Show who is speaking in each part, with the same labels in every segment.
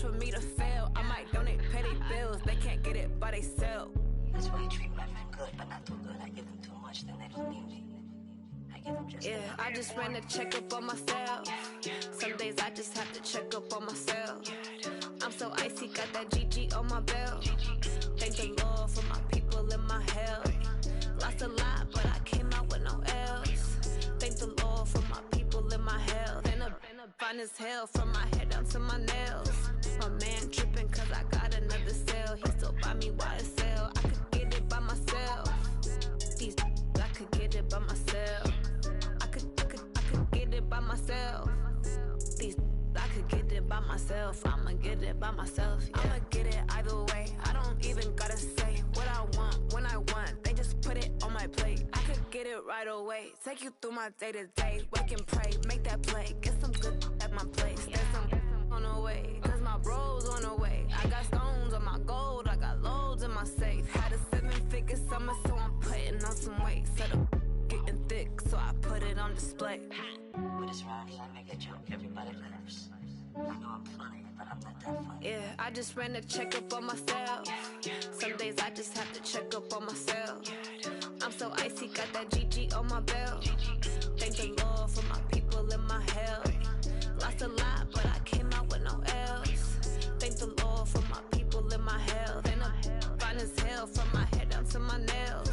Speaker 1: for me to fail. I might donate petty bills. They can't get it by they sell.
Speaker 2: That's why I treat women good, but not too good. I give them too much, then they don't need me. I give them just enough.
Speaker 1: I just ran a checkup on myself. Some days I just have to check up on myself. I'm so icy, got that GG on my belt. Thank the Lord for my people in my health. Lost a lot, but I came out with no else. Thank the Lord for my people in my health. And a fine as hell from my head down to my nails. My man tripping cause I got another sale. He still buy me while I sell. I could get it by myself. These I could get it by myself. I could get it by myself. These I could get it by myself. I'ma get it by myself. Yeah. I'ma get it either way. I don't even gotta say what I want when I want. They just put it on my plate. I could get it right away. Take you through my day to day. Wake and pray, make that play. Get some good at my place. There's some on the way. Cause my bro's on the way. I got stones on my gold. I got loads in my safe. Had a 7-figure summer, so I'm putting on some weight. Set up getting thick, so I put it on display.
Speaker 2: With this rhyme, I make a joke, everybody laughs. I know I'm funny, but I'm not that funny.
Speaker 1: Yeah, I just ran a checkup on myself. Some days I just have to check up on myself. I'm so icy, got that GG on my belt. Thank the Lord for my people in my health. Lost a lot, but I came out with no else. Thank the Lord for my people in my health. And I'm fine as hell from my head down to my nails.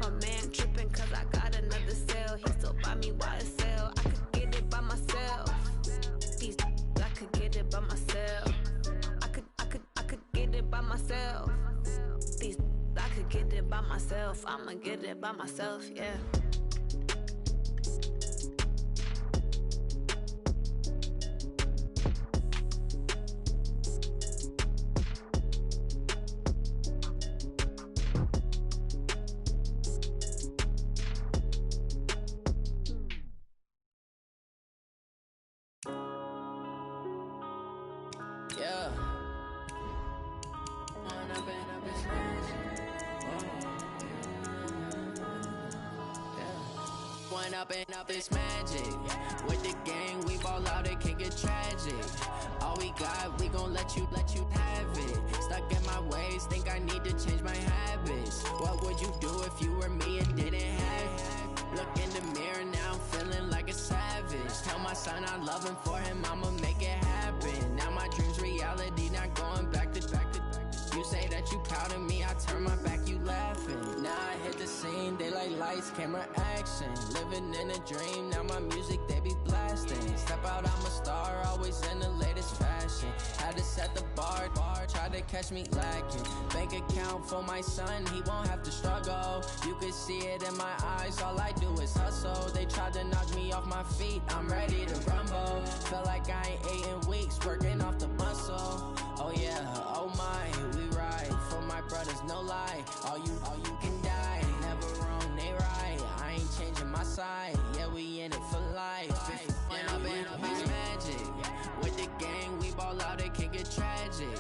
Speaker 1: My man tripping cause I got another sale. He still buy me while I sell. I could get it by myself. These I could get it by myself. I could get it by myself. These I could get it by myself. I'ma get it by myself, yeah.
Speaker 3: Up this magic. With the gang, we ball out, it can get tragic. All we got, we gon' let you have it. Stuck in my ways, think I need to change my habits. What would you do if you were me and didn't have it? Look in the mirror now, I'm feeling like a savage. Tell my son I love him, for him I'ma make it happen. Now my dream's reality, not going back to. You say that you proud of me, I turn my back, you laughing. Now I hit the scene, they like lights, camera, action. Living in a dream, now my music, they be blasting. Step out, I'm a star, always in the latest fashion. Had to set the bar, try to catch me lacking. Bank account for my son, he won't have to struggle. You could see it in my eyes, all I do is hustle. They tried to knock me off my feet, I'm ready to rumble. Felt like I ain't ate in weeks, working off the muscle. Oh yeah, oh my, we ride for my brothers, no lie. All you can die, never wrong, they right. I ain't changing my side, yeah, we in it for life. When up it's magic. With the gang, we ball out, it can get tragic.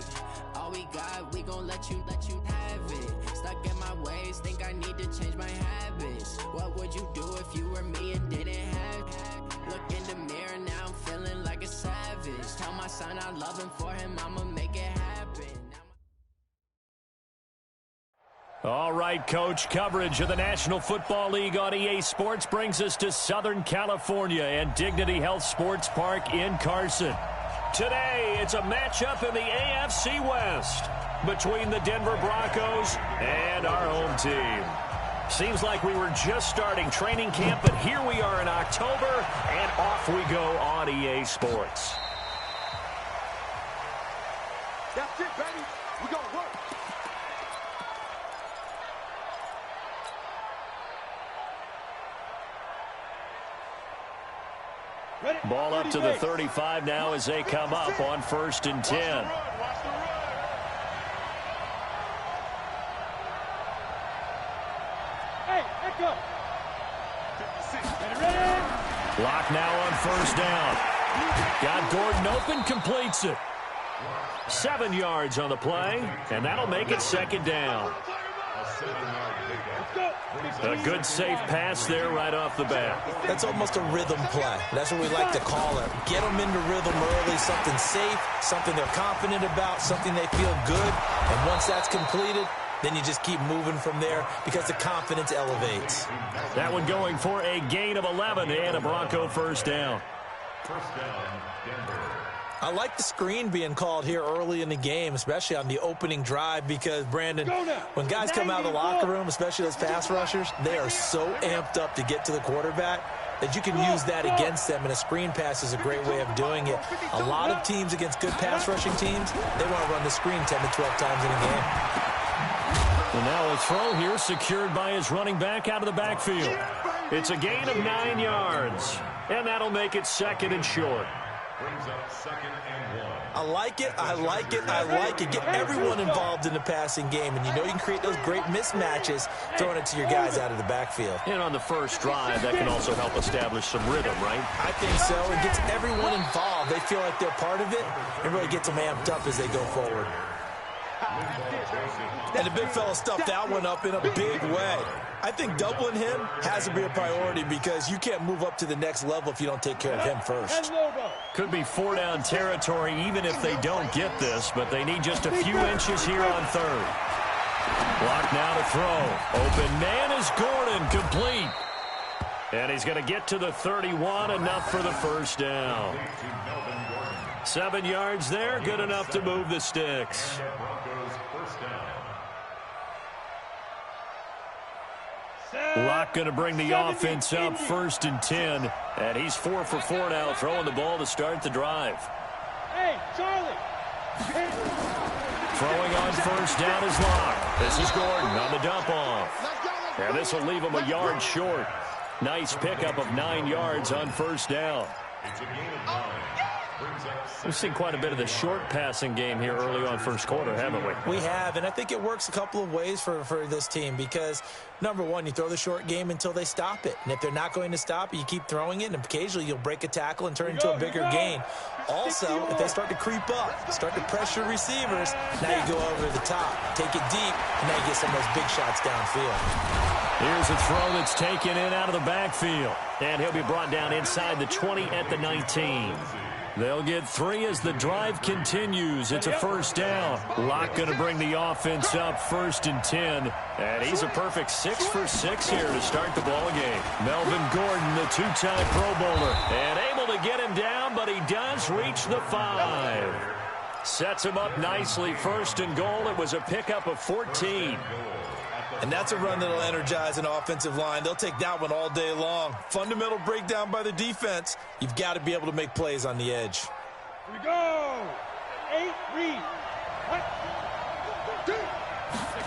Speaker 3: All we got, we gon' let you have it. Stuck in my ways, think I need to change my habits. What would you do if you were me and didn't have it? Look in the mirror, now I'm feeling like a savage. Tell my son I love him, for him I'ma make it happen.
Speaker 4: All right, Coach, coverage of the National Football League on EA Sports brings us to Southern California and Dignity Health Sports Park in Carson. Today, it's a matchup in the AFC West between the Denver Broncos and our home team. Seems like we were just starting training camp, but here we are in October, and off we go on EA Sports.
Speaker 5: That's it, baby. We're going to work.
Speaker 4: Ball up to the 35 now as they come up on 1st and 10.
Speaker 5: Hey, let's go.
Speaker 4: Lock now on 1st down. Got Gordon open, completes it. 7 yards on the play, and that'll make it 2nd down. A good safe pass there right off the bat.
Speaker 6: That's almost a rhythm play. That's what we like to call it. Get them into rhythm early, something safe, something they're confident about, something they feel good. And once that's completed, then you just keep moving from there because the confidence elevates.
Speaker 4: That one going for a gain of 11 and a Bronco first down.
Speaker 6: I like the screen being called here early in the game, especially on the opening drive, because, Brandon, when guys come out of the locker room, especially those pass rushers, they are so amped up to get to the quarterback that you can use that against them, and a screen pass is a great way of doing it. A lot of teams against good pass rushing teams, they want to run the screen 10 to 12 times in a game.
Speaker 4: And now a throw here secured by his running back out of the backfield. It's a gain of 9 yards, and that'll make it second and short.
Speaker 6: I like it, I like it, I like it. Get everyone involved in the passing game, and you know you can create those great mismatches throwing it to your guys out of the backfield.
Speaker 4: And on the first drive, that can also help establish some rhythm, right?
Speaker 6: I think so. It gets everyone involved. They feel like they're part of it, and really gets them amped up as they go forward. And the big fella stuffed that one up in a big way. I think doubling him has to be a priority because you can't move up to the next level if you don't take care of him first.
Speaker 4: Could be 4-down territory even if they don't get this, but they need just a few inches here on third. Block now to throw. Open man is Gordon, complete. And he's going to get to the 31, enough for the first down. 7 yards there, good enough to move the sticks. Locke going to bring the offense up, 1st and 10. And he's 4 for 4 now, throwing the ball to start the drive.
Speaker 5: Hey, Charlie.
Speaker 4: Throwing on first down is Locke. This is Gordon on the dump off. And this will leave him a yard short. Nice pickup of 9 yards on first down. We've seen quite a bit of the short passing game here early on first quarter, haven't we?
Speaker 6: We have, and I think it works a couple of ways for this team because, number one, you throw the short game until they stop it. And if they're not going to stop it, you keep throwing it, and occasionally you'll break a tackle and turn it into a bigger gain. Also, if they start to creep up, start to pressure receivers, now you go over the top, take it deep, and now you get some of those big shots downfield.
Speaker 4: Here's a throw that's taken in out of the backfield. And he'll be brought down inside the 20 at the 19. They'll get 3 as the drive continues. It's a first down. Locke going to bring the offense up, 1st and 10. And he's a perfect 6 for 6 here to start the ball game. Melvin Gordon, the 2-time Pro Bowler, and able to get him down, but he does reach the 5. Sets him up nicely, 1st and goal. It was a pickup of 14.
Speaker 6: And that's a run that'll energize an offensive line. They'll take that one all day long. Fundamental breakdown by the defense. You've got to be able to make plays on the edge.
Speaker 5: Here we go. 8, read. 1, 2,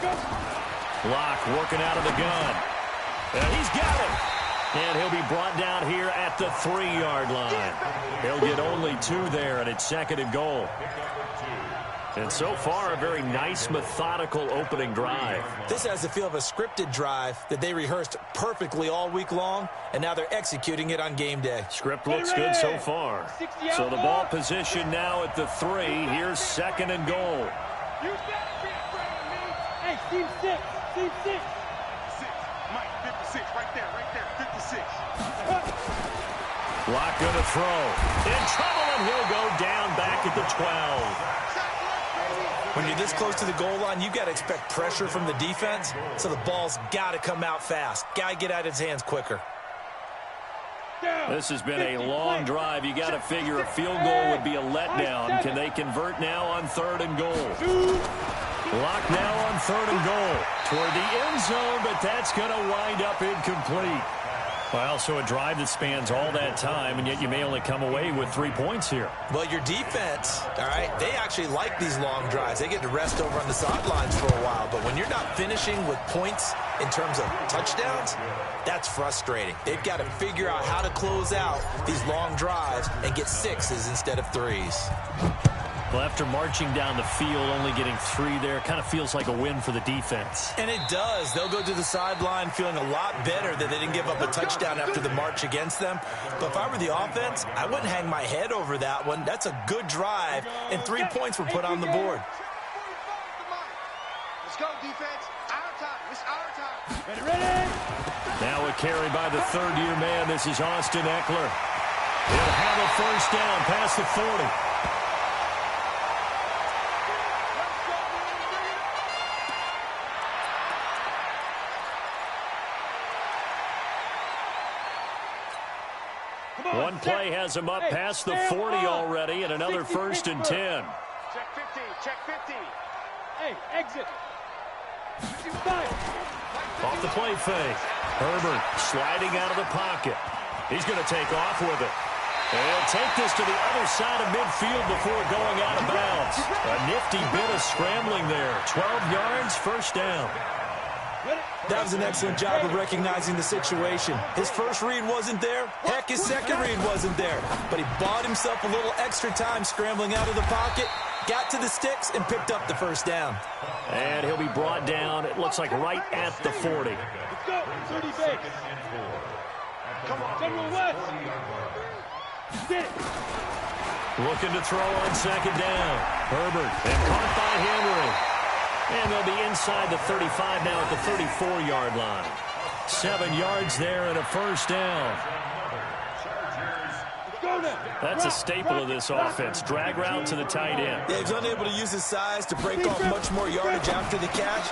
Speaker 5: go.
Speaker 4: Locke working out of the gun. And he's got it. And he'll be brought down here at the 3-yard line. He'll get only 2 there, and it's 2nd and goal. And so far, a very nice, methodical opening drive.
Speaker 6: This has the feel of a scripted drive that they rehearsed perfectly all week long, and now they're executing it on game day.
Speaker 4: Script looks good so far. So the ball position now at the 3. Here's 2nd and goal.
Speaker 5: You better be afraid of me. Hey, team 6. Team 6. 6. Mike, 56. Right there. 56.
Speaker 4: Locke going to throw. In trouble, and he'll go down back at the 12.
Speaker 6: When you're this close to the goal line, you got to expect pressure from the defense, so the ball's got to come out fast. Got to get out of his hands quicker.
Speaker 4: This has been a long drive. You got to figure a field goal would be a letdown. Can they convert now on 3rd and goal? Locke now on 3rd and goal. Toward the end zone, but that's going to wind up incomplete. Well, so a drive that spans all that time, and yet you may only come away with 3 points here.
Speaker 6: Well, your defense, all right, they actually like these long drives. They get to rest over on the sidelines for a while, but when you're not finishing with points in terms of touchdowns, that's frustrating. They've got to figure out how to close out these long drives and get 6s instead of 3s.
Speaker 4: Well, after marching down the field, only getting 3 there, kind of feels like a win for the defense.
Speaker 6: And it does. They'll go to the sideline feeling a lot better that they didn't give up a touchdown after the march against them. But if I were the offense, I wouldn't hang my head over that one. That's a good drive, and 3 points were put on the board.
Speaker 5: Let's go, defense. Out
Speaker 4: Now a carry by the third-year man. This is Austin Eckler. He'll have a first down past the 40. One play has him up past the 40 already, and another first and 10.
Speaker 5: Check 15, check 15. Hey, exit.
Speaker 4: Off the play fake. Herbert sliding out of the pocket. He's going to take off with it. And he'll take this to the other side of midfield before going out of bounds. A nifty bit of scrambling there. 12 yards, first down.
Speaker 6: That was an excellent job of recognizing the situation. His first read wasn't there. Heck, his second read wasn't there. But he bought himself a little extra time scrambling out of the pocket, got to the sticks, and picked up the first down.
Speaker 4: And he'll be brought down, it looks like right at the 40.
Speaker 5: Let's go, 30 base. Come on, General West. Sit.
Speaker 4: Looking to throw on second down. Herbert, and caught by Henry. And they'll be inside the 35 now at the 34-yard line. 7 yards there and a first down. That's a staple of this offense. Drag route to the tight end.
Speaker 6: Yeah, he's unable to use his size to break off much more yardage after the catch.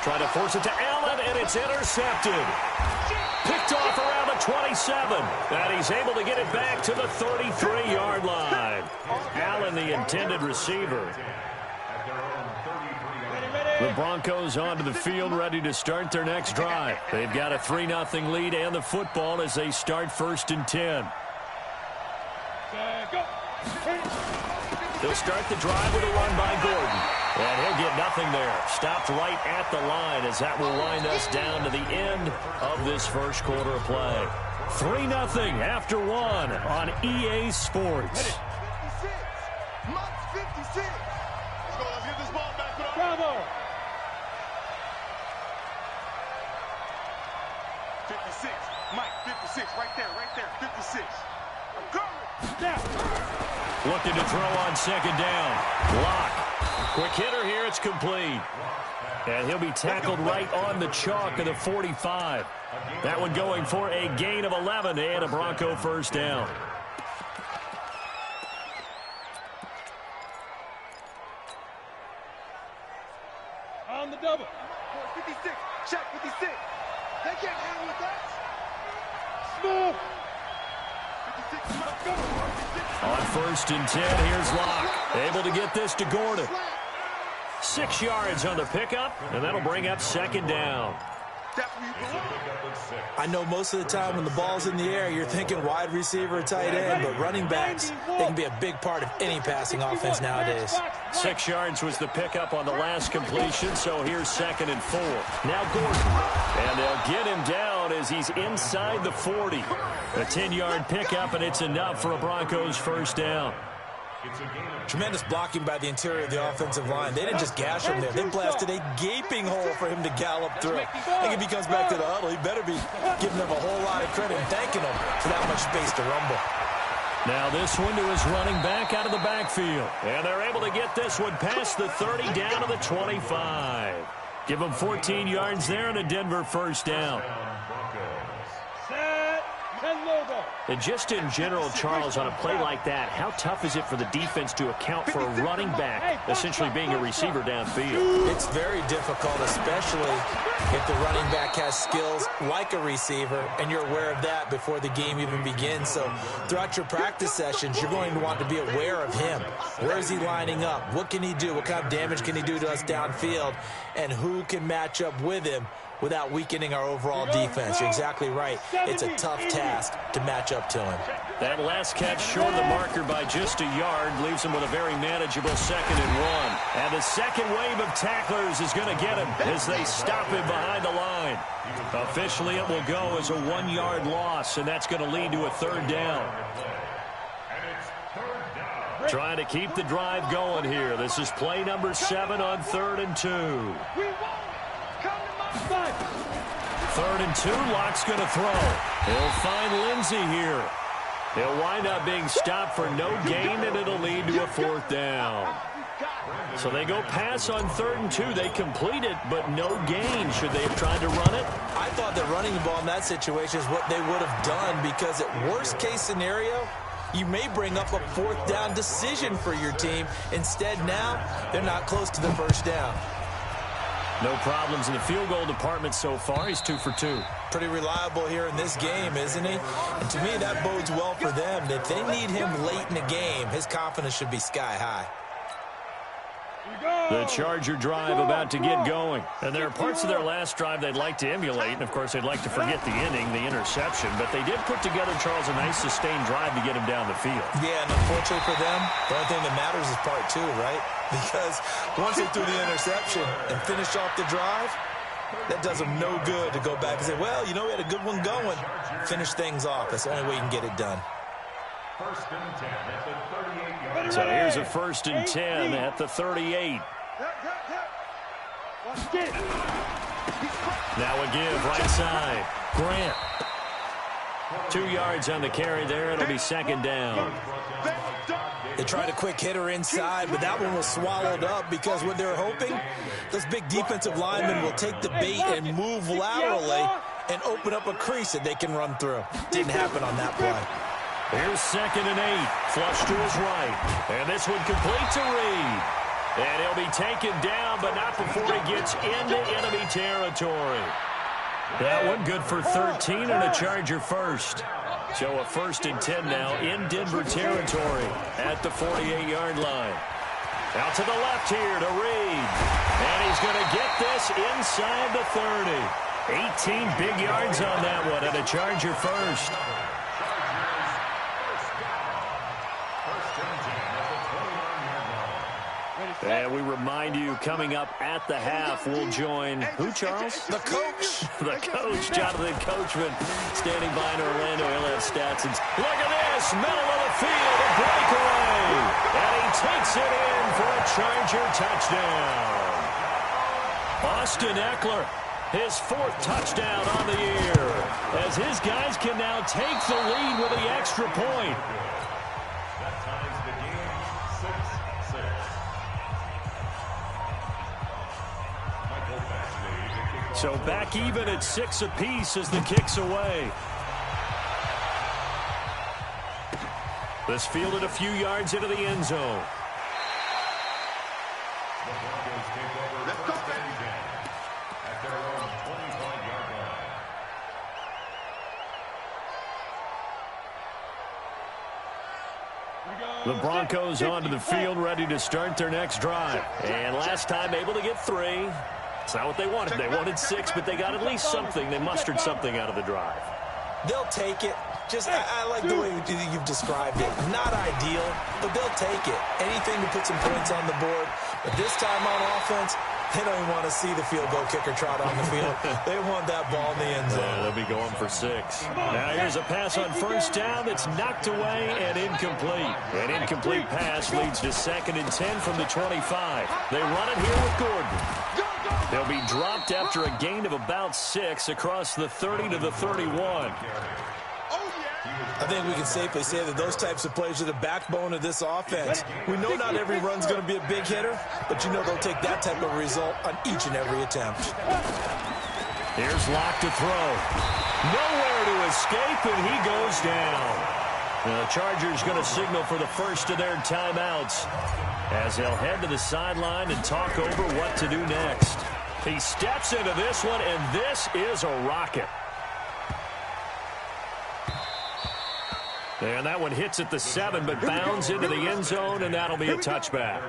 Speaker 4: Try to force it to Allen, and it's intercepted. Picked off around the 27. And he's able to get it back to the 33-yard line. Allen, the intended receiver. The Broncos onto the field, ready to start their next drive. They've got a 3-0 lead and the football as they start first and 10. They'll start the drive with a run by Gordon. And he'll get nothing there. Stopped right at the line as that will wind us down to the end of this first quarter of play. 3-0 after one on EA Sports.
Speaker 5: 56. Let's get this ball back. Bravo. 56. Mike, 56. Right there. 56. I'm coming. Down.
Speaker 4: Looking to throw on second down. Block. Quick hitter here. It's complete. And he'll be tackled right on the chalk of the 45. That one going for a gain of 11 and a Bronco first down.
Speaker 5: On the double. 56. Check 56. They can't handle with that. Smooth. 56.
Speaker 4: On first and 10, here's Locke. Able to get this to Gordon. 6 yards on the pickup, and that'll bring up second down.
Speaker 6: I know most of the time when the ball's in the air, you're thinking wide receiver or tight end, but running backs, they can be a big part of any passing offense nowadays.
Speaker 4: 6 yards was the pickup on the last completion, so here's second and 4. Now Gordon, and they'll get him down as he's inside the 40. A 10-yard pickup, and it's enough for a Broncos first down.
Speaker 6: Tremendous blocking by the interior of the offensive line. They didn't just gash him there. They blasted a gaping hole for him to gallop through. I think if he comes back to the huddle, he better be giving them a whole lot of credit and thanking them for that much space to rumble.
Speaker 4: Now this one to his running back out of the backfield. And they're able to get this one past the 30 down to the 25. Give them 14 yards there and a Denver first down. And just in general, Charles, on a play like that, how tough is it for the defense to account for a running back essentially being a receiver downfield?
Speaker 6: It's very difficult, especially if the running back has skills like a receiver, and you're aware of that before the game even begins. So throughout your practice sessions, you're going to want to be aware of him. Where is he lining up? What can he do? What kind of damage can he do to us downfield? And who can match up with him without weakening our overall defense? You're exactly right. It's a tough task to match up to him.
Speaker 4: That last catch short of the marker by just a yard leaves him with a very manageable second and 1. And the second wave of tacklers is going to get him as they stop him behind the line. Officially, it will go as a 1-yard loss, and that's going to lead to a third down. Trying to keep the drive going here. This is play number 7 on 3rd and 2. 3rd and 2, Locke's going to throw. He'll find Lindsey here. He'll wind up being stopped for no gain, and it'll lead to a 4th down. So they go pass on 3rd and 2. They complete it, but no gain. Should they have tried to run it?
Speaker 6: I thought that running the ball in that situation is what they would have done, because at worst case scenario, you may bring up a 4th down decision for your team. Instead, now they're not close to the 1st down.
Speaker 4: No problems in the field goal department so far. He's 2 for 2.
Speaker 6: Pretty reliable here in this game, isn't he? And to me, that bodes well for them. If they need him late in the game, his confidence should be sky high.
Speaker 4: The Charger drive about to get going. And there are parts of their last drive they'd like to emulate. And, of course, they'd like to forget the inning, the interception. But they did put together, Charles, a nice sustained drive to get him down the field.
Speaker 6: Yeah, and unfortunately for them, the only thing that matters is part 2, right? Because once they threw the interception and finished off the drive, that does them no good to go back and say, well, you know, we had a good one going. Finish things off. That's the only way you can get it done.
Speaker 4: So here's a 1st and 10 at the 38. Now a give right side. Grant. 2 yards on the carry there. It'll be 2nd down.
Speaker 6: They tried a quick hitter inside, but that one was swallowed up because what they're hoping, those big defensive linemen will take the bait and move laterally and open up a crease that they can run through. Didn't happen on that play.
Speaker 4: Here's 2nd and 8. Flush to his right. And this one complete to Reed. And he'll be taken down, but not before he gets into enemy territory. That one good for 13 and a Charger first. So a 1st and 10 now in Denver territory at the 48-yard line. Out to the left here to Reed. And he's going to get this inside the 30. 18 big yards on that one and a Charger first. And we remind you, coming up at the half, we'll join who, Charles?
Speaker 6: The coach.
Speaker 4: The coach, Jonathan Coachman, standing by in Orlando. He'll have stats. And look at this, middle of the field, a breakaway. And he takes it in for a Charger touchdown. Austin Eckler, his 4th touchdown on the year, as his guys can now take the lead with the extra point. So back even at 6 apiece as the kick's away. This fielded a few yards into the end zone. The Broncos onto the field, ready to start their next drive. And last time able to get 3. It's not what they wanted. They wanted 6, but they got at least something. They mustered something out of the drive.
Speaker 6: They'll take it. I like the way you've described it. Not ideal, but they'll take it. Anything to put some points on the board. But this time on offense, they don't even want to see the field goal kicker trot on the field. They want that ball in the end zone.
Speaker 4: Yeah, they'll be going for 6. Now here's a pass on 1st down that's knocked away and incomplete. An incomplete pass leads to 2nd and 10 from the 25. They run it here with Gordon. They'll be dropped after a gain of about 6 across the 30 to the 31.
Speaker 6: I think we can safely say that those types of plays are the backbone of this offense. We know not every run's going to be a big hitter, but you know they'll take that type of result on each and every attempt.
Speaker 4: Here's Locke to throw. Nowhere to escape, and he goes down. The Chargers going to signal for the first of their timeouts as they'll head to the sideline and talk over what to do next. He steps into this one, and this is a rocket. And that one hits at the 7, but bounds into the end zone, and that'll be a touchback.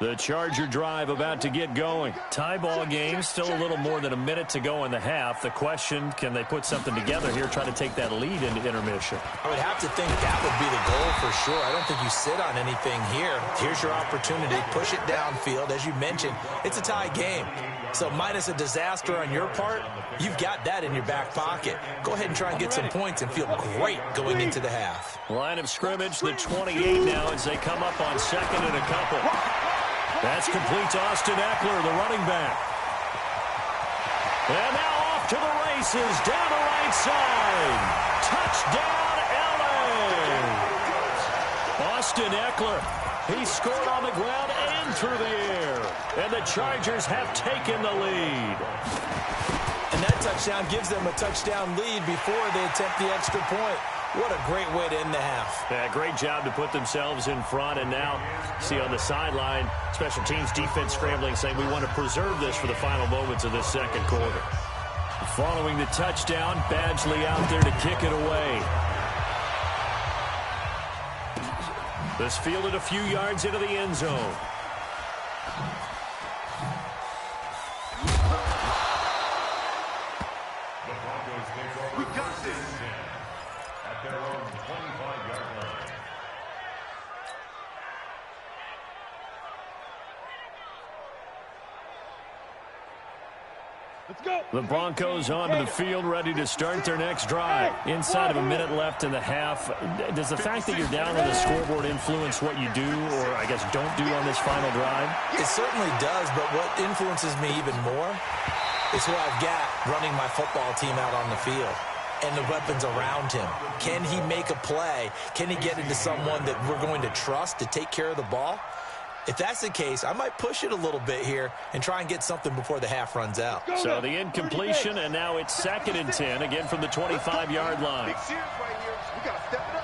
Speaker 4: The Charger drive about to get going. Tie ball game, still a little more than a minute to go in the half. The question, can they put something together here, try to take that lead into intermission?
Speaker 6: I would have to think that would be the goal for sure. I don't think you sit on anything here. Here's your opportunity. Push it downfield. As you mentioned, it's a tie game. So minus a disaster on your part, you've got that in your back pocket. Go ahead and try and get some points and feel great going into the half.
Speaker 4: Line of scrimmage, the 28 now as they come up on 2nd and a couple. That's complete to Austin Eckler, the running back. And now off to the races down the right side. Touchdown, L.A. Austin Eckler. He scored on the ground and through the air. And the Chargers have taken the lead.
Speaker 6: And that touchdown gives them a touchdown lead before they attempt the extra point. What a great way to end the half.
Speaker 4: Yeah, great job to put themselves in front. And now, see on the sideline, special teams defense scrambling, saying we want to preserve this for the final moments of this second quarter. Following the touchdown, Badgley out there to kick it away. This fielded a few yards into the end zone.
Speaker 5: We got this. At their own 25-yard line. Let's go.
Speaker 4: The Broncos onto the field, ready to start their next drive. Inside of a minute left in the half, does the fact that you're down on the scoreboard influence what you do, or I guess don't do on this final drive?
Speaker 6: It certainly does, but what influences me even more is who I've got running my football team out on the field and the weapons around him. Can he make a play? Can he get into someone that we're going to trust to take care of the ball? If that's the case, I might push it a little bit here and try and get something before the half runs out.
Speaker 4: So the incompletion, and now it's 2nd and 10, again from the 25-yard line.
Speaker 5: Big series right here. We got to step it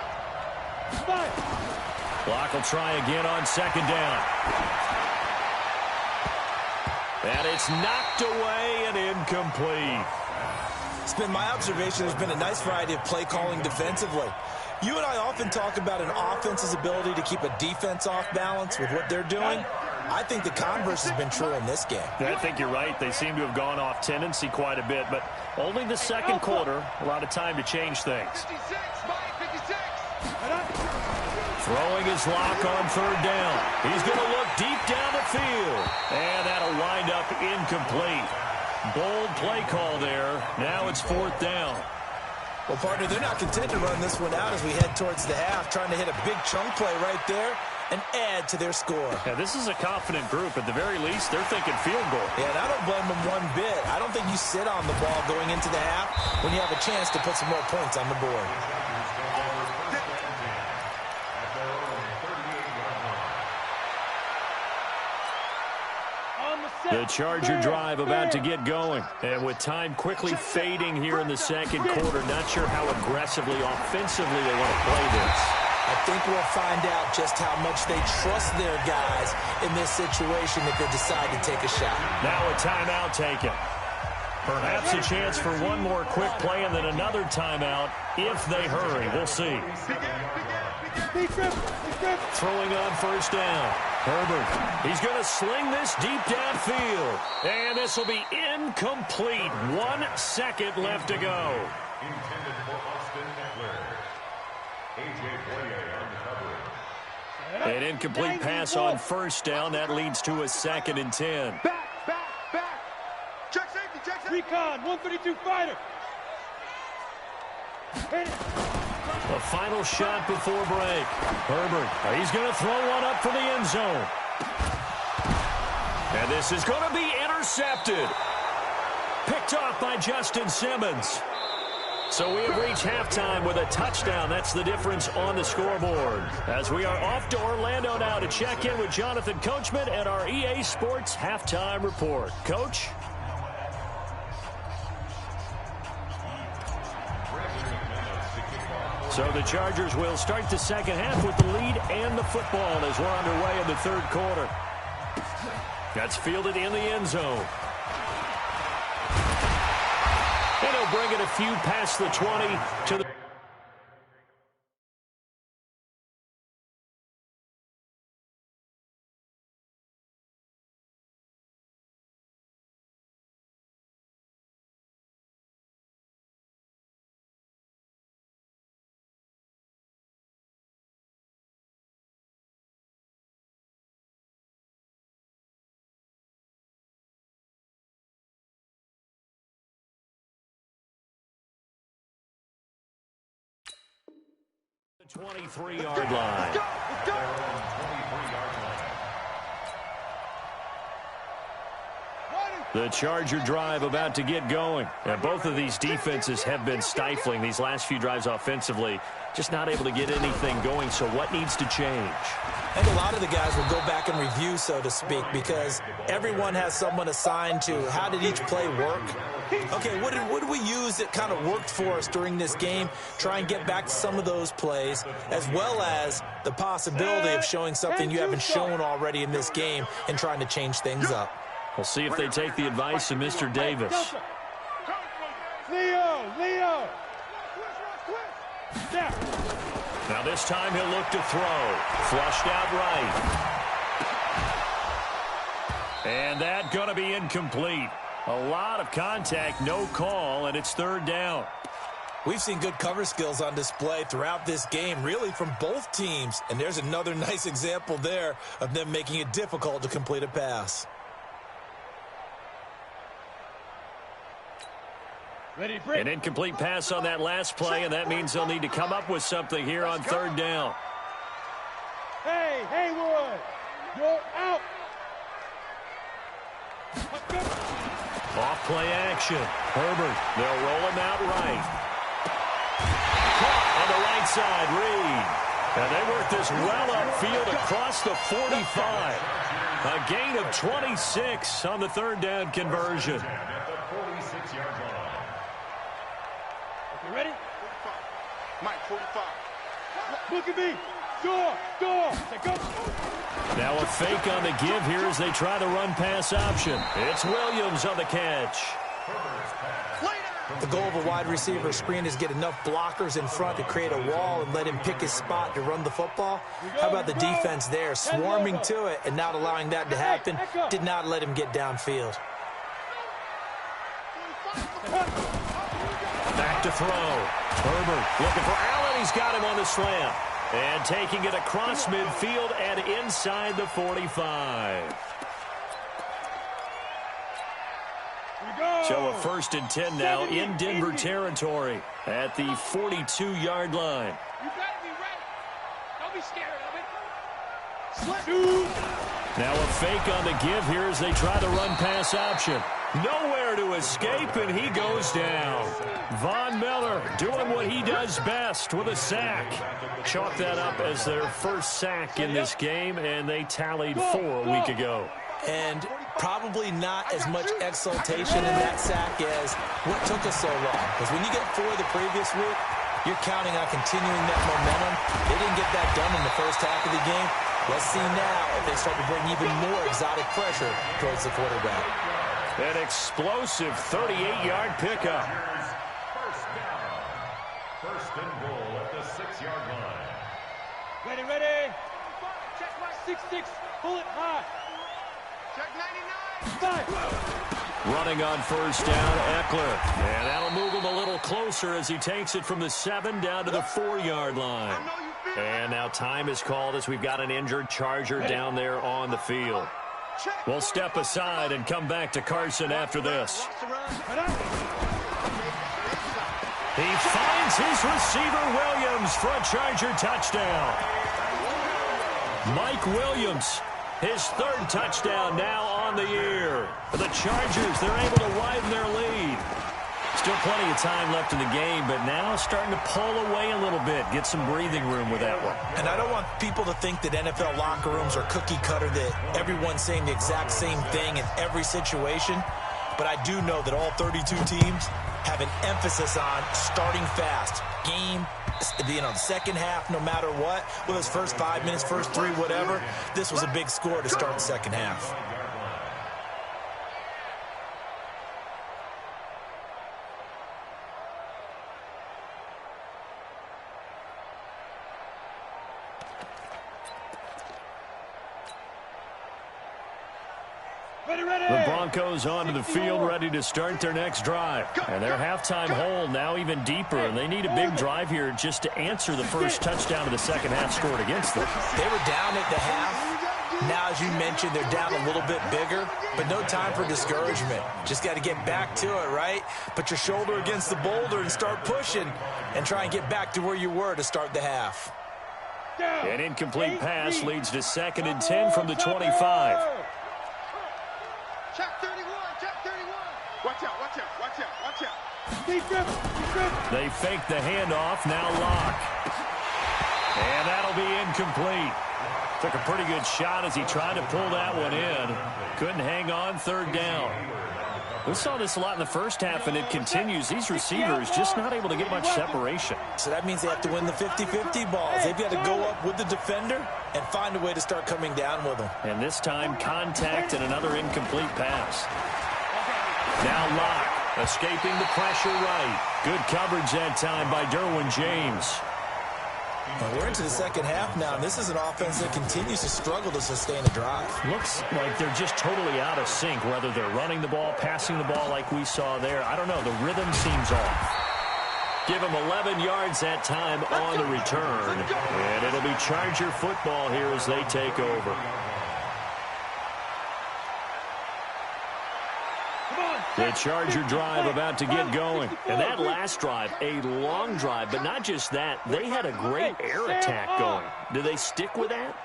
Speaker 5: up.
Speaker 4: Block will try again on 2nd down. And it's knocked away and incomplete.
Speaker 6: It's been my observation there's been a nice variety of play calling defensively. You and I often talk about an offense's ability to keep a defense off balance with what they're doing. I think the converse has been true in this game.
Speaker 4: I think you're right. They seem to have gone off tendency quite a bit, but only the second quarter, a lot of time to change things.
Speaker 5: 56, Mike, 56.
Speaker 4: Throwing his lock on 3rd down. He's going to look deep down the field. And that'll wind up incomplete. Bold play call there. Now it's 4th down.
Speaker 6: Well, partner, they're not content to run this one out as we head towards the half, trying to hit a big chunk play right there and add to their score.
Speaker 4: Yeah, this is a confident group. At the very least, they're thinking field goal.
Speaker 6: Yeah, and I don't blame them one bit. I don't think you sit on the ball going into the half when you have a chance to put some more points on the board.
Speaker 4: The Charger drive about to get going. And with time quickly fading here in the second quarter, not sure how aggressively, offensively they want to play this.
Speaker 6: I think we'll find out just how much they trust their guys in this situation if they decide to take a shot.
Speaker 4: Now a timeout taken. Perhaps a chance for one more quick play and then another timeout if they hurry. We'll see. Throwing on 1st down. Herbert, he's going to sling this deep downfield. And this will be incomplete. 1 second left to go.
Speaker 5: Intended for Austin Eckler. A.J. Boyer on the coverage.
Speaker 4: An incomplete pass on 1st down. That leads to a 2nd and 10.
Speaker 5: Back. Check safety.
Speaker 7: Recon, 132 fighter. Hit it.
Speaker 4: The final shot before break. Herbert, he's going to throw one up for the end zone. And this is going to be intercepted. Picked off by Justin Simmons. So we have reached halftime with a touchdown. That's the difference on the scoreboard. As we are off to Orlando now to check in with Jonathan Coachman and our EA Sports halftime report. Coach? So the Chargers will start the second half with the lead and the football as we're underway in the 3rd quarter. That's fielded in the end zone. And he'll bring it a few past the 20 to the... The 23-yard line.
Speaker 5: Let's go. Their own 23-yard line.
Speaker 4: The Charger drive about to get going. And both of these defenses have been stifling these last few drives offensively. Just not able to get anything going, so what needs to change?
Speaker 6: I think a lot of the guys will go back and review, so to speak, because everyone has someone assigned to how did each play work. Okay, what did we use that kind of worked for us during this game? Try and get back to some of those plays, as well as the possibility of showing something you haven't shown already in this game and trying to change things up.
Speaker 4: We'll see if they take the advice of Mr. Davis.
Speaker 7: Leo!
Speaker 4: Now this time he'll look to throw. Flushed out right. And that going to be incomplete. A lot of contact, no call, and it's third down.
Speaker 6: We've seen good cover skills on display throughout this game, really from both teams. And there's another nice example there of them making it difficult to complete a pass.
Speaker 4: An incomplete pass on that last play, and that means they'll need to come up with something here on third down.
Speaker 7: Hey, Haywood, you're out.
Speaker 4: Off play action. Herbert, they'll roll him out right. Caught on the right side, Reed. And they work this well upfield across the 45. A gain of 26 on the third down conversion.
Speaker 7: You ready?
Speaker 5: 45. Mike, 45.
Speaker 7: Look at me. Door. Go.
Speaker 4: Now a fake on the give here as they try the run-pass option. It's Williams on the catch.
Speaker 6: The goal of a wide receiver screen is get enough blockers in front to create a wall and let him pick his spot to run the football. How about the defense there, swarming to it and not allowing that to happen? Did not let him get downfield.
Speaker 4: Back to throw. Herbert looking for Allen. He's got him on the slant. And taking it across midfield and inside the 45. So a 1st and 10 now in Denver territory at the 42-yard line.
Speaker 7: You better be ready. Don't be scared of it. Now
Speaker 4: a fake on the give here as they try the run-pass option. Nowhere to escape, and he goes down. Von Miller doing what he does best with a sack. Chalk that up as their first sack in this game, and they tallied 4 a week ago.
Speaker 6: And probably not as much exultation in that sack as what took us so long. Because when you get 4 the previous week, you're counting on continuing that momentum. They didn't get that done in the first half of the game. Let's see now if they start to bring even more exotic pressure towards the quarterback.
Speaker 4: An explosive 38-yard pickup.
Speaker 8: First and goal at the 6-yard line.
Speaker 7: Ready. 6-6. Pull it high. Check 99.
Speaker 4: Running on first down, Eckler. And that'll move him a little closer as he takes it from the 7 down to the 4-yard line. And now time is called as we've got an injured Charger down there on the field. We'll step aside and come back to Carson after this. He finds his receiver, Williams, for a Charger touchdown. Mike Williams, his 3rd touchdown now on the year. For the Chargers, they're able to widen their lead. Still plenty of time left in the game, but now starting to pull away a little bit, get some breathing room with that one.
Speaker 6: And I don't want people to think that NFL locker rooms are cookie cutter, that everyone's saying the exact same thing in every situation. But I do know that all 32 teams have an emphasis on starting fast. Game, the second half, no matter what, whether it's first 5 minutes, first 3, whatever. This was a big score to start the second half.
Speaker 4: The Broncos onto the field, ready to start their next drive. And their halftime hole now even deeper, and they need a big drive here just to answer the first touchdown of the second half scored against them.
Speaker 6: They were down at the half. Now, as you mentioned, they're down a little bit bigger, but no time for discouragement. Just got to get back to it, right? Put your shoulder against the boulder and start pushing and try and get back to where you were to start the half.
Speaker 4: An incomplete pass leads to 2nd and 10 from the 25.
Speaker 5: Check 31. Watch out, watch out, watch out, watch out.
Speaker 4: They fake the handoff, now Locke. And that'll be incomplete. Took a pretty good shot as he tried to pull that one in. Couldn't hang on, third down. We saw this a lot in the first half, and it continues. These receivers just not able to get much separation.
Speaker 6: So that means they have to win the 50-50 balls. They've got to go up with the defender and find a way to start coming down with them.
Speaker 4: And this time, contact and another incomplete pass. Now Locke escaping the pressure right. Good coverage that time by Derwin James.
Speaker 6: And we're into the second half now, and this is an offense that continues to struggle to sustain a drive.
Speaker 4: Looks like they're just totally out of sync, whether they're running the ball, passing the ball like we saw there. I don't know. The rhythm seems off. Give them 11 yards that time on the return. And it'll be Charger football here as they take over. The Charger drive about to get going. And that last drive, a long drive, but not just that. They had a great air attack going. Do they stick with that?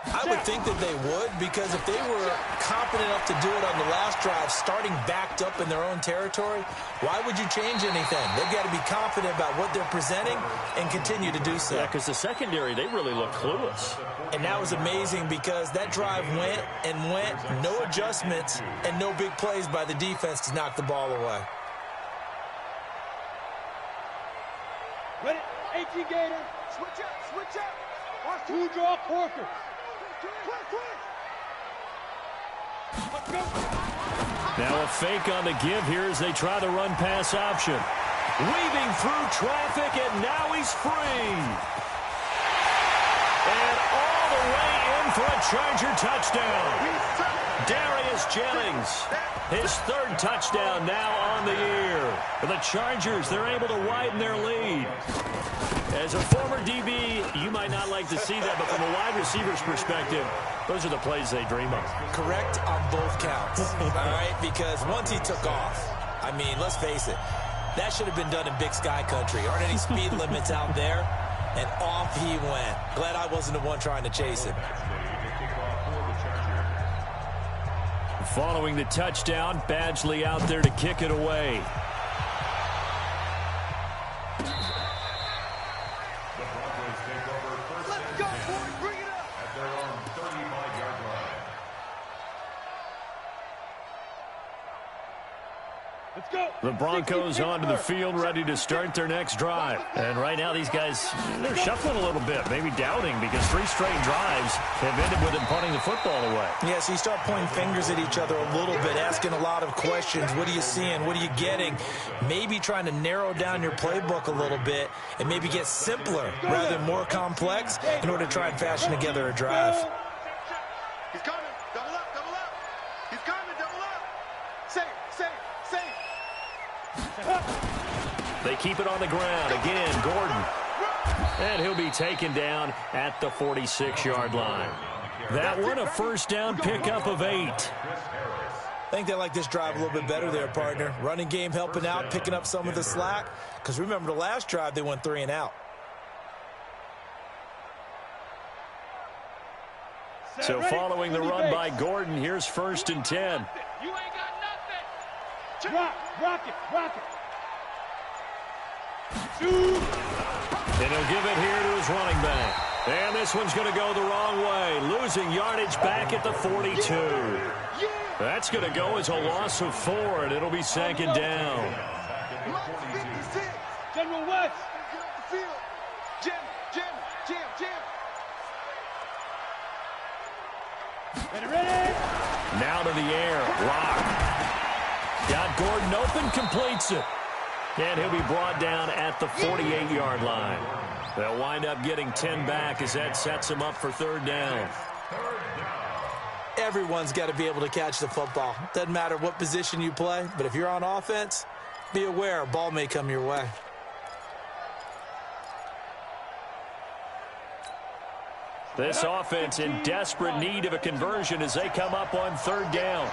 Speaker 6: I would think that they would, because if they were confident enough to do it on the last drive, starting backed up in their own territory, why would you change anything? They've got to be confident about what they're presenting and continue to do so.
Speaker 4: Yeah, because the secondary, they really look clueless.
Speaker 6: And that was amazing because that drive went and went, no adjustments, and no big plays by the defense to knock the ball away.
Speaker 7: Ready? 18 Gator. Switch up, switch up. Two draw Corker.
Speaker 4: Now a fake on the give here as they try the run-pass option. Weaving through traffic, and now he's free. And all the way in for a Charger touchdown. Darius Jennings, his third touchdown now on the year. For the Chargers, they're able to widen their lead. As a former DB, you might not like to see that, but from a wide receiver's perspective, those are the plays they dream of.
Speaker 6: Correct on both counts, all right? Because once he took off, I mean, let's face it, that should have been done in Big Sky Country. Aren't any speed limits out there? And off he went. Glad I wasn't the one trying to chase him.
Speaker 4: Following the touchdown, Badgley out there to kick it away. The Broncos onto the field, ready to start their next drive. And right now, these guys, they're shuffling a little bit, maybe doubting, because 3 straight drives have ended with them punting the football away.
Speaker 6: Yeah, so you start pointing fingers at each other a little bit, asking a lot of questions. What are you seeing? What are you getting? Maybe trying to narrow down your playbook a little bit and maybe get simpler rather than more complex in order to try and fashion together a drive.
Speaker 5: He's coming. Double up, double up. He's coming, double up. Safe, safe, safe.
Speaker 4: They keep it on the ground. Again, Gordon. And he'll be taken down at the 46-yard line. That one, a first down pickup of 8.
Speaker 6: I think they like this drive a little bit better there, partner. Running game helping out, picking up some of the slack. Because remember, the last drive, they went 3 and out.
Speaker 4: So following the run by Gordon, here's 1st and 10.
Speaker 7: You ain't got nothing. Rock it.
Speaker 4: And he'll give it here to his running back. And this one's going to go the wrong way. Losing yardage back at the 42. That's going to go as a loss of 4, and it'll be 2nd down.
Speaker 7: General West. Ready?
Speaker 4: Now to the air. Lock. Got Gordon open, completes it. And he'll be brought down at the 48-yard line. They'll wind up getting 10 back as that sets them up for 3rd down.
Speaker 6: Everyone's got to be able to catch the football. Doesn't matter what position you play, but if you're on offense, be aware a ball may come your way.
Speaker 4: This offense in desperate need of a conversion as they come up on 3rd down.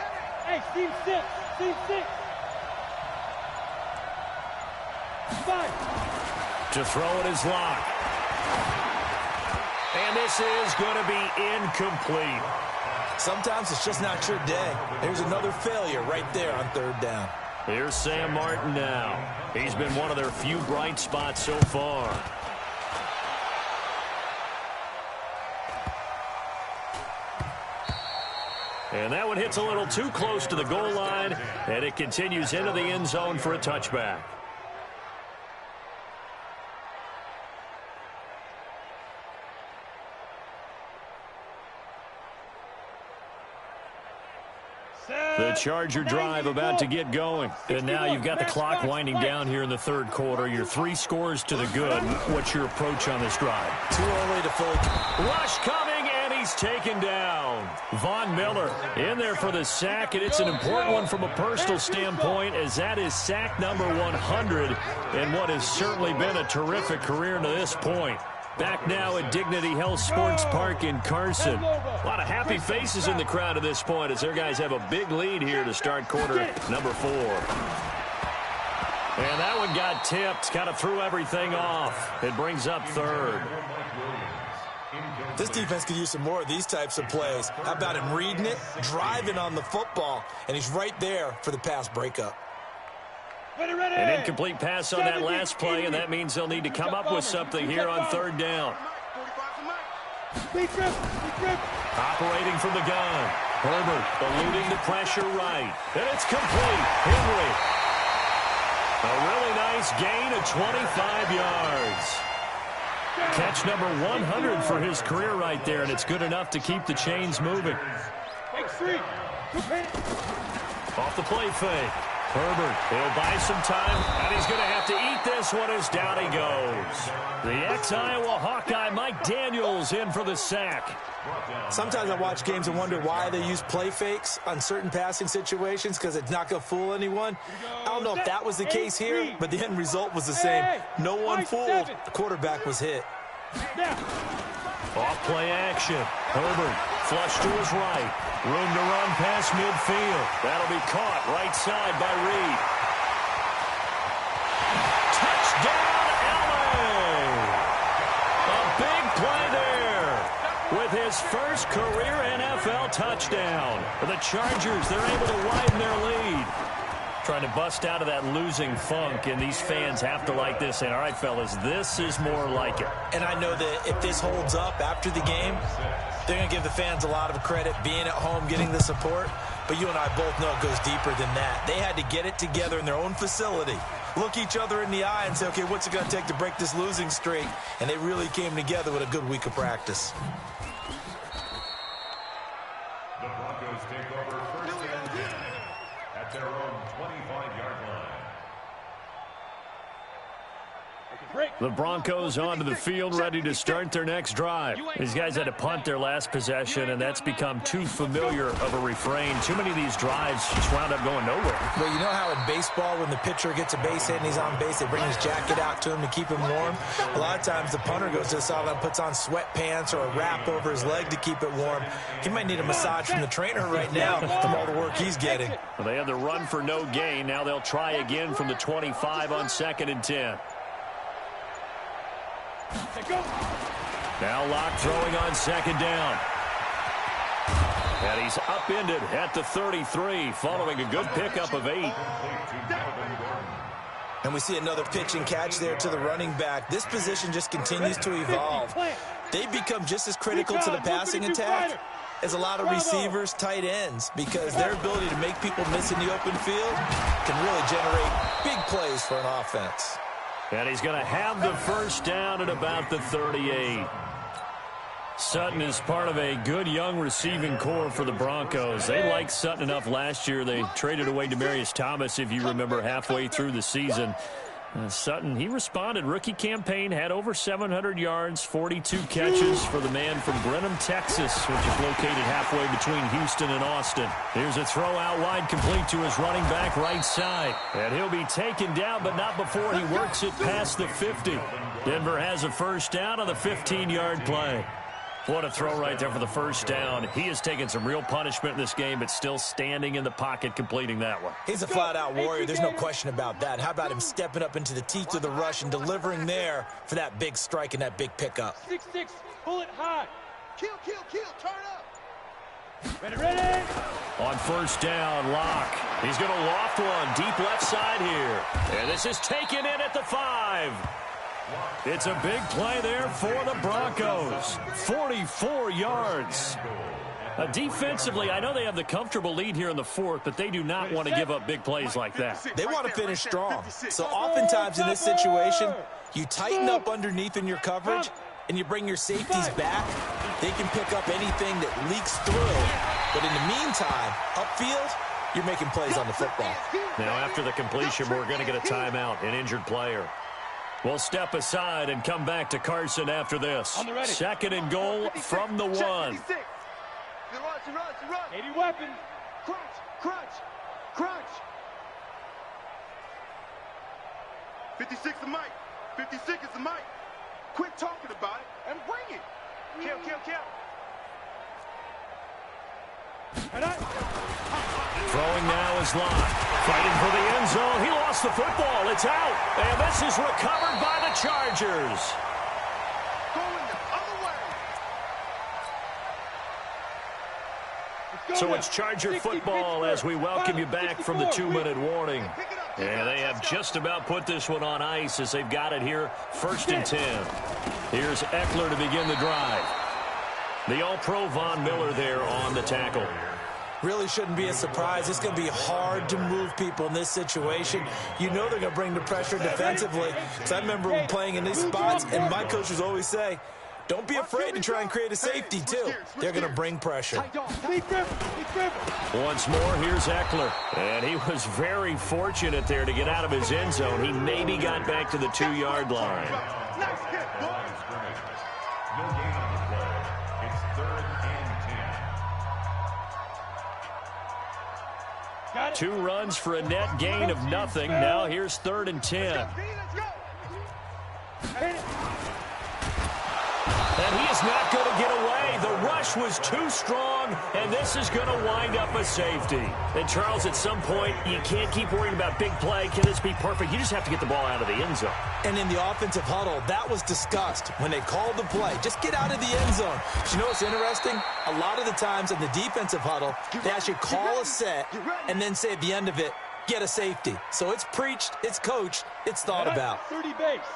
Speaker 7: Hey, Steve 6.
Speaker 4: To throw it is Locke. And this is going to be incomplete.
Speaker 6: Sometimes it's just not your day. There's another failure right there on third down.
Speaker 4: Here's Sam Martin now. He's been one of their few bright spots so far. And that one hits a little too close to the goal line, and it continues into the end zone for a touchback. The Charger drive about to get going. And now you've got the clock winding down here in the third quarter. You're 3 scores to the good. What's your approach on this drive?
Speaker 6: Too early to fully...
Speaker 4: Rush coming, and he's taken down. Von Miller in there for the sack, and it's an important one from a personal standpoint, as that is sack number 100 in what has certainly been a terrific career to this point. Back now at Dignity Health Sports Park in Carson. A lot of happy faces in the crowd at this point as their guys have a big lead here to start quarter number 4. And that one got tipped, kind of threw everything off. It brings up third.
Speaker 6: This defense could use some more of these types of plays. How about him reading it, driving on the football, and he's right there for the pass breakup.
Speaker 4: An incomplete pass on that last play, and that means they'll need to come up with something here on third down. Operating from the gun. Herbert eluding the pressure right. And it's complete. Henry. A really nice gain of 25 yards. Catch number 100 for his career right there, and it's good enough to keep the chains moving. Off the play fake. Herbert, he'll buy some time, and he's going to have to eat this one as down he goes. The ex-Iowa Hawkeye Mike Daniels in for the sack.
Speaker 6: Sometimes I watch games and wonder why they use play fakes on certain passing situations, because it's not going to fool anyone. I don't know if that was the case here, but the end result was the same. No one fooled. The quarterback was hit.
Speaker 4: Off play action. Herbert flush to his right. Room to run past midfield. That'll be caught right side by Reed. Touchdown, LA! A big play there with his first career NFL touchdown. For the Chargers, they're able to widen their lead. Trying to bust out of that losing funk, and these fans have to like this. And all right, fellas, this is more like it.
Speaker 6: And I know that if this holds up after the game, they're going to give the fans a lot of credit being at home, getting the support. But you and I both know it goes deeper than that. They had to get it together in their own facility, look each other in the eye and say, okay, what's it going to take to break this losing streak? And they really came together with a good week of practice.
Speaker 8: The Broncos take over first and 10 at their own 25-yard line.
Speaker 4: The Broncos onto the field, ready to start their next drive. These guys had to punt their last possession, and that's become too familiar of a refrain. Too many of these drives just wound up going nowhere.
Speaker 6: Well, you know how in baseball, when the pitcher gets a base hit and he's on base, they bring his jacket out to him to keep him warm? A lot of times the punter goes to the sideline, puts on sweatpants or a wrap over his leg to keep it warm. He might need a massage from the trainer right now from all the work he's getting.
Speaker 4: Well, they had the run for no gain. Now they'll try again from the 25 on 2nd and 10. Now Locke throwing on 2nd down. And he's upended at the 33 following a good pickup of 8.
Speaker 6: And we see another pitch and catch there to the running back. This position just continues to evolve. They've become just as critical to the passing attack as a lot of receivers, tight ends, because their ability to make people miss in the open field can really generate big plays for an offense.
Speaker 4: And he's going to have the first down at about the 38. Sutton is part of a good young receiving core for the Broncos. They liked Sutton enough last year. They traded away Demaryius Thomas, if you remember, halfway through the season. Sutton, he responded. Rookie campaign, had over 700 yards, 42 catches for the man from Brenham, Texas, which is located halfway between Houston and Austin. Here's a throw out wide, complete to his running back right side. And he'll be taken down, but not before he works it past the 50. Denver has a first down on the 15-yard play. What a throw right there for the first down. He has taken some real punishment in this game, but still standing in the pocket, completing that one.
Speaker 6: He's a flat-out warrior. There's no question about that. How about him stepping up into the teeth of the rush and delivering there for that big strike and that big pickup?
Speaker 7: 6-6, pull it high. Kill, turn up. Ready.
Speaker 4: On first down, Locke. He's going to loft one deep left side here. And this is taken in at the 5. It's a big play there for the Broncos. 44 yards. Defensively, I know they have the comfortable lead here in the 4th, but they do not want to give up big plays like that.
Speaker 6: They want to finish strong. So oftentimes in this situation, you tighten up underneath in your coverage, and you bring your safeties back. They can pick up anything that leaks through. But in the meantime, upfield, you're making plays on the football.
Speaker 4: Now, after the completion, we're going to get a timeout, an injured player. We'll step aside and come back to Carson after this. 2nd and goal from the 1.
Speaker 7: 80 weapons. Crunch.
Speaker 5: 56 is Mike. 56 is the Mike. Quit talking about it and bring it. Kill.
Speaker 4: Throwing now is Locke. Fighting for the end zone. He lost the football. It's out. And this is recovered by the Chargers.
Speaker 5: Going the other way.
Speaker 4: So it's Charger football as we welcome you back from the 2-minute warning. And they have just about put this one on ice as they've got it here, 1st and 10. Here's Eckler to begin the drive. The All-Pro Von Miller there on the tackle.
Speaker 6: Really shouldn't be a surprise. It's going to be hard to move people in this situation. You know they're going to bring the pressure defensively. Because I remember playing in these spots, and my coaches always say, don't be afraid to try and create a safety, too. They're going to bring pressure.
Speaker 4: Once more, here's Eckler. And he was very fortunate there to get out of his end zone. He maybe got back to the 2-yard line.
Speaker 8: No gain on the play. It's 3rd and 10.
Speaker 4: 2 runs for a net gain of nothing. Now here's 3rd and 10. And he is not going to get away. The rush was too strong, and this is going to wind up a safety. And, Charles, at some point, you can't keep worrying about big play. Can this be perfect? You just have to get the ball out of the end zone.
Speaker 6: And in the offensive huddle, that was discussed when they called the play. Just get out of the end zone. But you know what's interesting? A lot of the times in the defensive huddle, they actually call a set and then say at the end of it, get a safety. So it's preached, it's coached, it's thought about.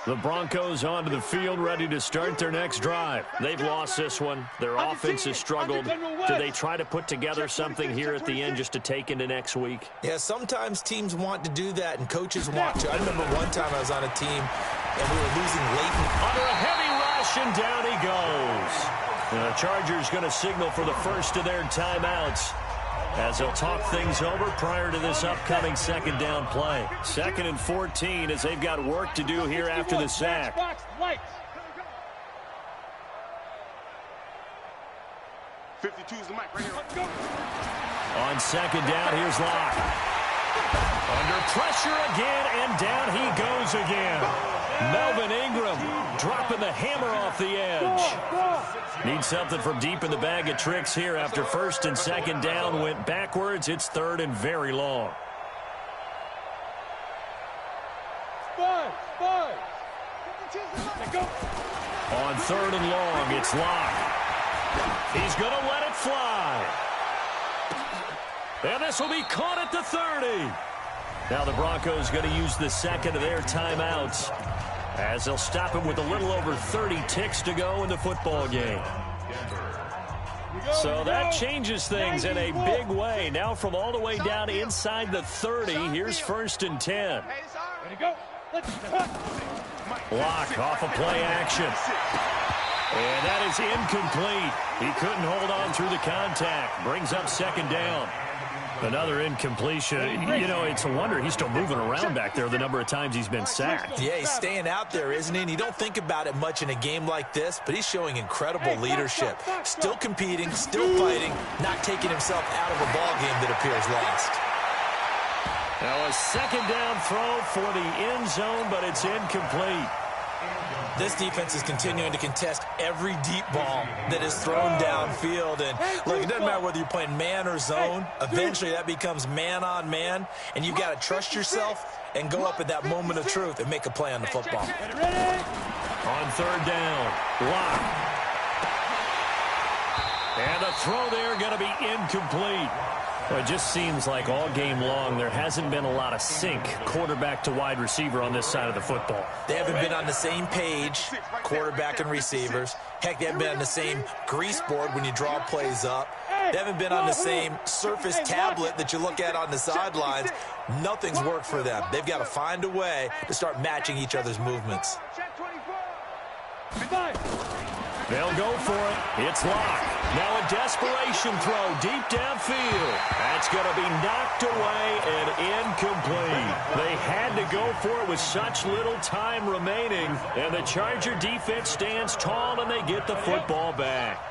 Speaker 4: The Broncos onto the field, ready to start their next drive. They've lost this one. Their offense has struggled. Do they try to put together something here at the end just to take into next week?
Speaker 6: Yeah, sometimes teams want to do that and coaches want to. I remember one time I was on a team and we were losing late.
Speaker 4: Under a heavy rush, and down he goes. The Chargers going to signal for the first of their timeouts, as they'll talk things over prior to this upcoming 2nd down play. 2nd and 14 as they've got work to do here after the sack.
Speaker 5: 52 is the mic right here.
Speaker 4: On 2nd down, here's Locke. Under pressure again, and down he goes again. Melvin Ingram dropping the hammer off the edge. Need something from deep in the bag of tricks here after 1st and 2nd down went backwards. It's 3rd and very long. On 3rd and long, it's Locke. He's going to let it fly. And this will be caught at the 30. Now the Broncos going to use the 2nd of their timeouts, as they'll stop him with a little over 30 ticks to go in the football game. So that changes things in a big way. Now from all the way down inside the 30, here's 1st and 10. Locke off of play action. And that is incomplete. He couldn't hold on through the contact. Brings up 2nd down. Another incompletion. You know, it's a wonder he's still moving around back there the number of times he's been sacked.
Speaker 6: Yeah, he's staying out there, isn't he? And you don't think about it much in a game like this, but he's showing incredible leadership. Still competing, still fighting, not taking himself out of a ball game that appears lost.
Speaker 4: Now a 2nd down throw for the end zone, but it's incomplete.
Speaker 6: This defense is continuing to contest every deep ball that is thrown downfield. And look, it doesn't matter whether you're playing man or zone. Eventually that becomes man on man, and you've got to trust yourself and go up at that moment of truth and make a play on the football.
Speaker 4: On 3rd down, Locke. And the throw there going to be incomplete. Well, it just seems like all game long there hasn't been a lot of sync quarterback to wide receiver on this side of the football.
Speaker 6: They haven't been on the same page, quarterback and receivers. Heck, they haven't been on the same grease board when you draw plays up. They haven't been on the same surface tablet that you look at on the sidelines. Nothing's worked for them. They've got to find a way to start matching each other's movements.
Speaker 4: They'll go for it. It's locked. Now a desperation throw deep downfield. That's going to be knocked away and incomplete. They had to go for it with such little time remaining. And the Charger defense stands tall and they get the football back.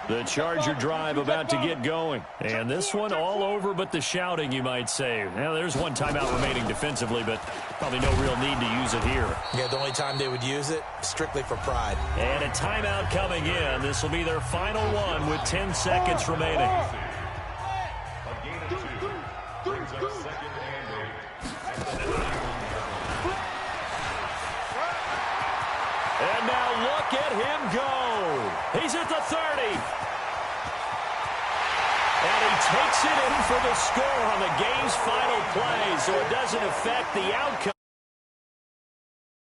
Speaker 4: The Charger drive about to get going. And this one all over but the shouting, you might say. Now, there's one timeout remaining defensively, but probably no real need to use it here.
Speaker 6: Yeah, the only time they would use it, strictly for pride.
Speaker 4: And a timeout coming in. This will be their final one with 10 seconds remaining.
Speaker 8: A gain of 2 brings up 2nd and 8 at the 9.
Speaker 4: And now look at him go. He's at the 30. And he takes it in for the score on the game's final play, so it doesn't affect the outcome.